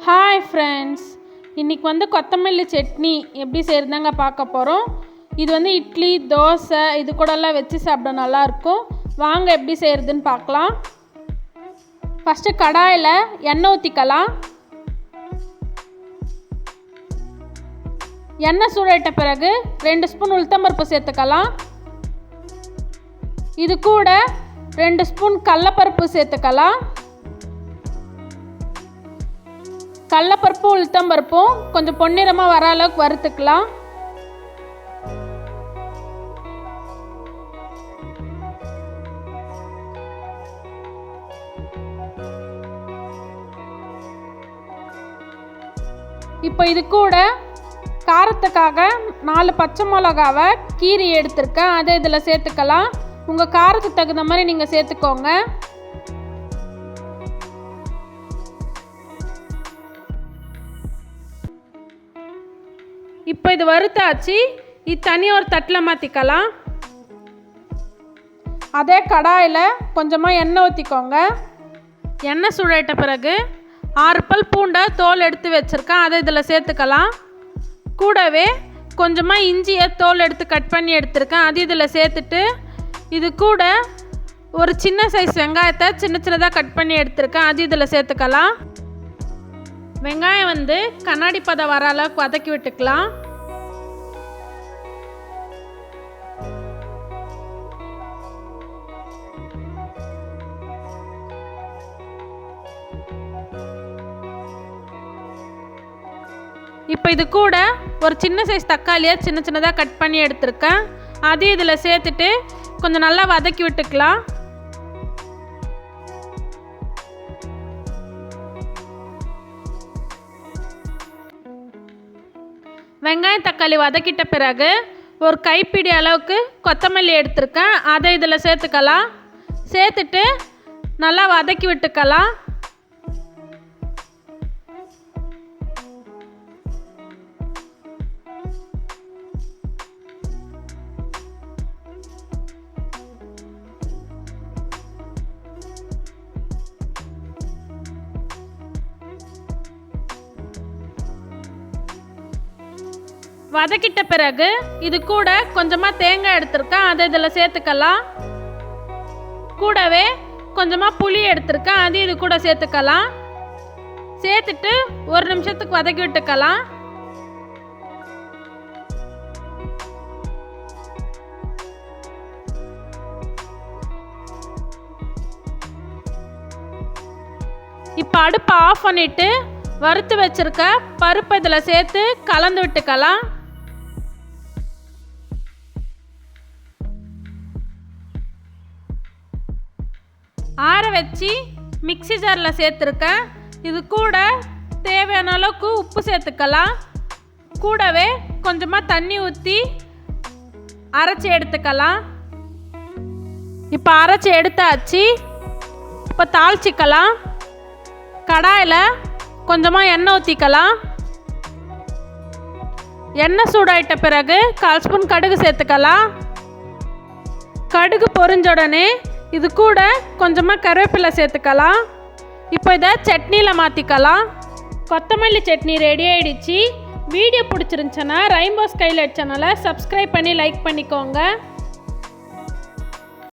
Hi friends, இன்றைக்கி கொத்தமல்லி சட்னி எப்படி செய்கிறதாங்க பார்க்க போகிறோம். இது இட்லி, தோசை இது கூடலாம் வச்சு சாப்பிட நல்லாயிருக்கும். வாங்க எப்படி செய்கிறதுன்னு பார்க்கலாம். ஃபஸ்ட்டு கடாயில் எண்ணெய் ஊற்றிக்கலாம். எண்ணெய் சூடாயிட்ட பிறகு 2 ஸ்பூன் உளுத்தம்பருப்பு சேர்த்துக்கலாம். இது கூட 2 ஸ்பூன் கடலைப்பருப்பு சேர்த்துக்கலாம். கடலைப்பருப்பு உளுத்தம்பருப்பும் கொஞ்சம் பொன்னிறமாக வர அளவுக்கு வறுத்துக்கலாம். இப்போ இது கூட காரத்துக்காக 4 பச்சை மிளகாவை கீரி எடுத்திருக்கேன். அதை இதில் சேர்த்துக்கலாம். உங்கள் காரத்துக்கு தகுந்த மாதிரி நீங்கள் சேர்த்துக்கோங்க. இப்போ இது வறுத்தாச்சு. இது தனியாக ஒரு தட்டில் மாற்றிக்கலாம். அதே கடாயில் கொஞ்சமாக எண்ணெய் ஊற்றிக்கோங்க. எண்ணெய் சூடாயிட்ட பிறகு 6 பல் பூண்டை தோல் எடுத்து வச்சுருக்கேன். அதை இதில் சேர்த்துக்கலாம். கூடவே கொஞ்சமாக இஞ்சியை தோல் எடுத்து கட் பண்ணி எடுத்துருக்கேன். அது இதில் சேர்த்துட்டு இது கூட ஒரு சின்ன சைஸ் வெங்காயத்தை சின்னதாக கட் பண்ணி எடுத்துருக்கேன். அது இதில் சேர்த்துக்கலாம். வெங்காயம் கண்ணாடி பதம் வர அளவுக்கு வதக்கி விட்டுக்கலாம். இப்போ இது கூட ஒரு சின்ன சைஸ் தக்காளியை சின்னதாக கட் பண்ணி எடுத்துருக்கேன். அதையும் இதில் சேர்த்துட்டு கொஞ்சம் நல்லா வதக்கி விட்டுக்கலாம். வெங்காயம் தக்காளி வதக்கிட்ட பிறகு ஒரு கைப்பிடி அளவுக்கு கொத்தமல்லி எடுத்துருக்கேன். அதை இதில் சேர்த்துக்கலாம். சேர்த்துட்டு நல்லா வதக்கி விட்டுக்கலாம். வதக்கிட்ட பிறகு இது கூட கொஞ்சமாக தேங்காய் எடுத்திருக்கேன். அதை இதில் சேர்த்துக்கலாம். கூடவே கொஞ்சமாக புளி எடுத்திருக்கேன். அது இது கூட சேர்த்துக்கலாம். சேர்த்துட்டு 1 நிமிஷத்துக்கு வதக்கி விட்டுக்கலாம். இப்போ அடுப்பை ஆஃப் பண்ணிவிட்டு வறுத்து வச்சிருக்க பருப்பை இதில் சேர்த்து கலந்து விட்டுக்கலாம். ஆற வச்சு மிக்ஸி ஜாரில் சேர்த்துருக்கேன். இது கூட தேவையான அளவுக்கு உப்பு சேர்த்துக்கலாம். கூடவே கொஞ்சமாக தண்ணி ஊற்றி அரைச்சி எடுத்துக்கலாம். இப்போ அரைச்சி எடுத்தாச்சு. இப்போ தாளிச்சிக்கலாம். கடாயில் கொஞ்சமாக எண்ணெய் ஊற்றிக்கலாம். எண்ணெய் சூடாயிட்ட பிறகு 1/4 ஸ்பூன் கடுகு சேர்த்துக்கலாம். கடுகு பொரிஞ்ச உடனே இது கூட கொஞ்சமாக கருவேப்பிலை சேர்த்துக்கலாம். இப்போ இதை சட்னியில் மாற்றிக்கலாம். கொத்தமல்லி சட்னி ரெடி ஆகிடுச்சு. வீடியோ பிடிச்சிருந்துச்சுன்னா ரெயின்போ ஸ்கைலைட் சேனலை சப்ஸ்கிரைப் பண்ணி லைக் பண்ணிக்கோங்க.